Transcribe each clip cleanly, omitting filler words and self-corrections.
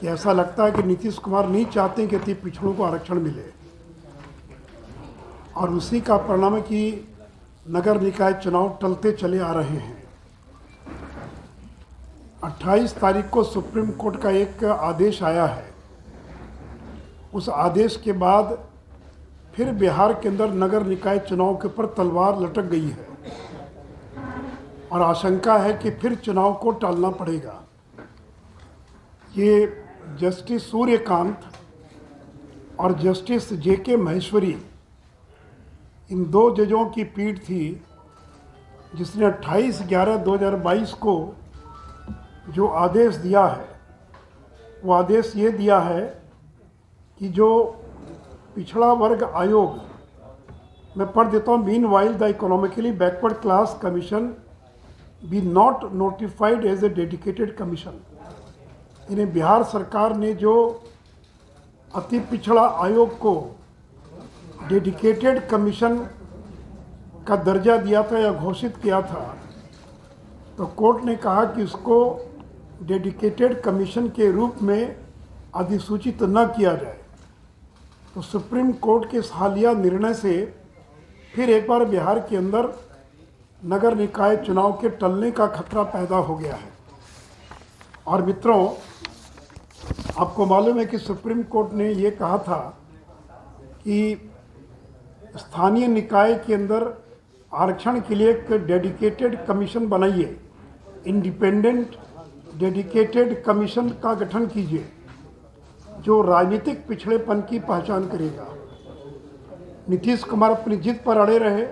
कि ऐसा लगता है कि नीतीश कुमार नहीं चाहते कि अति पिछड़ों को आरक्षण मिले, और उसी का परिणाम है कि नगर निकाय चुनाव टलते चले आ रहे हैं। 28 तारीख को सुप्रीम कोर्ट का एक आदेश आया है। उस आदेश के बाद फिर बिहार के अंदर नगर निकाय चुनाव के ऊपर तलवार लटक गई है और आशंका है कि फिर चुनाव को टालना पड़ेगा। ये जस्टिस सूर्यकांत और जस्टिस जेके महेश्वरी, इन दो जजों की पीठ थी जिसने 28/11/2022 को जो आदेश दिया है, वो आदेश ये दिया है कि जो पिछड़ा वर्ग आयोग, मैं पढ़ देता हूँ, meanwhile the economically backward class commission be not notified as a dedicated commission. इन्हें बिहार सरकार ने जो अति पिछड़ा आयोग को डेडिकेटेड कमीशन का दर्जा दिया था या घोषित किया था, तो कोर्ट ने कहा कि उसको डेडिकेटेड कमीशन के रूप में अधिसूचित न किया जाए। तो सुप्रीम कोर्ट के इस हालिया निर्णय से फिर एक बार बिहार के अंदर नगर निकाय चुनाव के टलने का खतरा पैदा हो गया है। और मित्रों, आपको मालूम है कि सुप्रीम कोर्ट ने ये कहा था कि स्थानीय निकाय के अंदर आरक्षण के लिए एक डेडिकेटेड कमीशन बनाइए, इंडिपेंडेंट डेडिकेटेड कमीशन का गठन कीजिए जो राजनीतिक पिछड़ेपन की पहचान करेगा। नीतीश कुमार अपनी जिद पर अड़े रहे,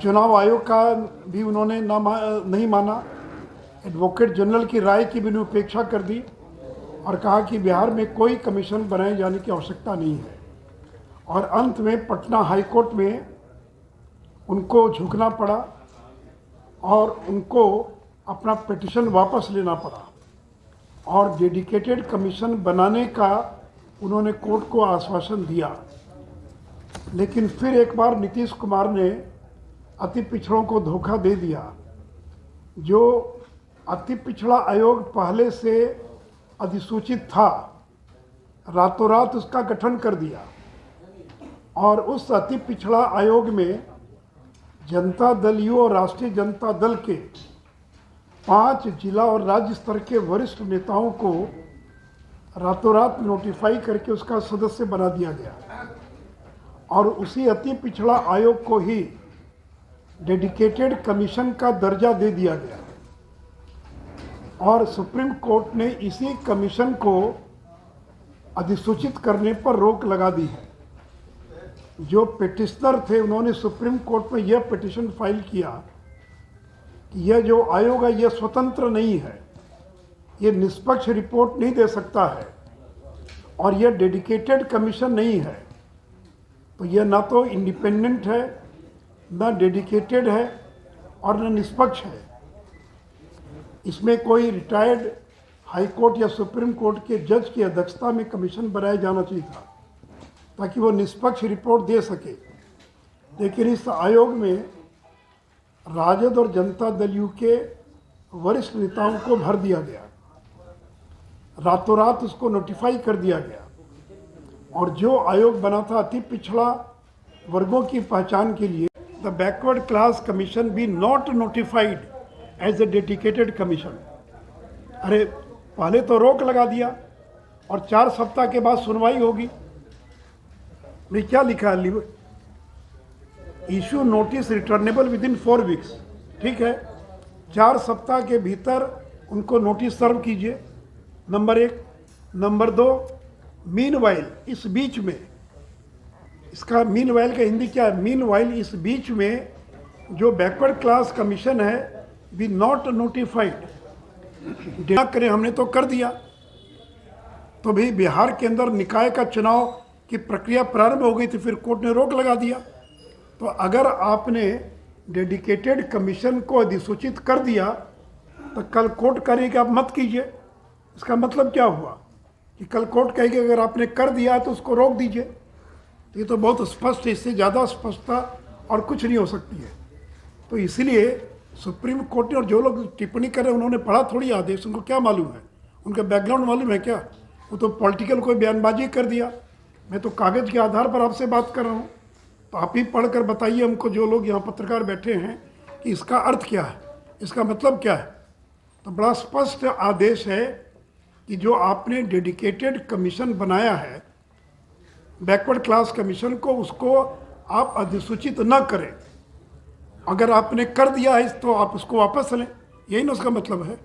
चुनाव आयोग का भी उन्होंने नहीं माना, एडवोकेट जनरल की राय की भी उपेक्षा कर दी और कहा कि बिहार में कोई कमीशन बनाए जाने की आवश्यकता नहीं है। और अंत में पटना हाई कोर्ट में उनको झुकना पड़ा और उनको अपना पिटीशन वापस लेना पड़ा और डेडिकेटेड कमीशन बनाने का उन्होंने कोर्ट को आश्वासन दिया। लेकिन फिर एक बार नीतीश कुमार ने अति पिछड़ों को धोखा दे दिया। जो अति पिछड़ा आयोग पहले से अधिसूचित था, रातों रात उसका गठन कर दिया और उस अति पिछड़ा आयोग में जनता दल यू और राष्ट्रीय जनता दल के 5 जिला और राज्य स्तर के वरिष्ठ नेताओं को रातों रात नोटिफाई करके उसका सदस्य बना दिया गया और उसी अति पिछड़ा आयोग को ही डेडिकेटेड कमीशन का दर्जा दे दिया गया। और सुप्रीम कोर्ट ने इसी कमीशन को अधिसूचित करने पर रोक लगा दी है। जो पिटिशनर थे उन्होंने सुप्रीम कोर्ट में यह पिटीशन फाइल किया कि यह जो आयोग है यह स्वतंत्र नहीं है, यह निष्पक्ष रिपोर्ट नहीं दे सकता है और यह डेडिकेटेड कमीशन नहीं है। तो यह ना तो इंडिपेंडेंट है, ना डेडिकेटेड है और न निष्पक्ष है। इसमें कोई रिटायर्ड हाई कोर्ट या सुप्रीम कोर्ट के जज की अध्यक्षता में कमीशन बनाया जाना चाहिए था ताकि वो निष्पक्ष रिपोर्ट दे सके। लेकिन इस आयोग में राजद और जनता दल यू के वरिष्ठ नेताओं को भर दिया गया, रातों रात उसको नोटिफाई कर दिया गया और जो आयोग बना था अति पिछड़ा वर्गों की पहचान के लिए, the backward class commission be not notified as a dedicated commission. अरे पहले तो रोक लगा दिया और 4 सप्ताह के बाद सुनवाई होगी। मैं क्या लिखा है, issue notice returnable with in 4 weeks. ठीक है, 4 सप्ताह के भीतर उनको नोटिस सर्व कीजिए, नंबर 1। नंबर 2, मीनवाइल, इस बीच में, इसका मीनवाइल का हिंदी क्या है, मीनवाइल इस बीच में जो बैकवर्ड क्लास कमीशन है बी नॉट नोटिफाइड, डेटा करें, हमने तो कर दिया। तो भाई बिहार के अंदर निकाय का चुनाव की प्रक्रिया प्रारंभ हो गई थी, फिर कोर्ट ने रोक लगा दिया। तो अगर आपने डेडिकेटेड कमीशन को अधिसूचित कर दिया तो कल कोर्ट करेगी कि आप मत कीजिए। इसका मतलब क्या हुआ कि कल कोर्ट कहेगी अगर आपने कर दिया है तो उसको रोक दीजिए। तो ये तो बहुत स्पष्ट है, इससे ज़्यादा स्पष्टता और कुछ नहीं हो सकती है। तो इसलिए सुप्रीम कोर्ट ने, और जो लोग टिप्पणी कर रहे हैं उन्होंने पढ़ा थोड़ी आदेश, उनको क्या मालूम है, उनका बैकग्राउंड मालूम है क्या? वो तो पॉलिटिकल कोई बयानबाजी कर दिया। मैं तो कागज़ के आधार पर आपसे बात कर रहा हूँ, तो आप ही पढ़कर बताइए हमको, जो लोग यहाँ पत्रकार बैठे हैं, कि इसका अर्थ क्या है, इसका मतलब क्या है। तो बड़ा स्पष्ट आदेश है कि जो आपने डेडिकेटेड कमीशन बनाया है बैकवर्ड क्लास कमीशन को, उसको आप अधिसूचित न करें। अगर आपने कर दिया है तो आप उसको वापस लें, यही ना उसका मतलब है।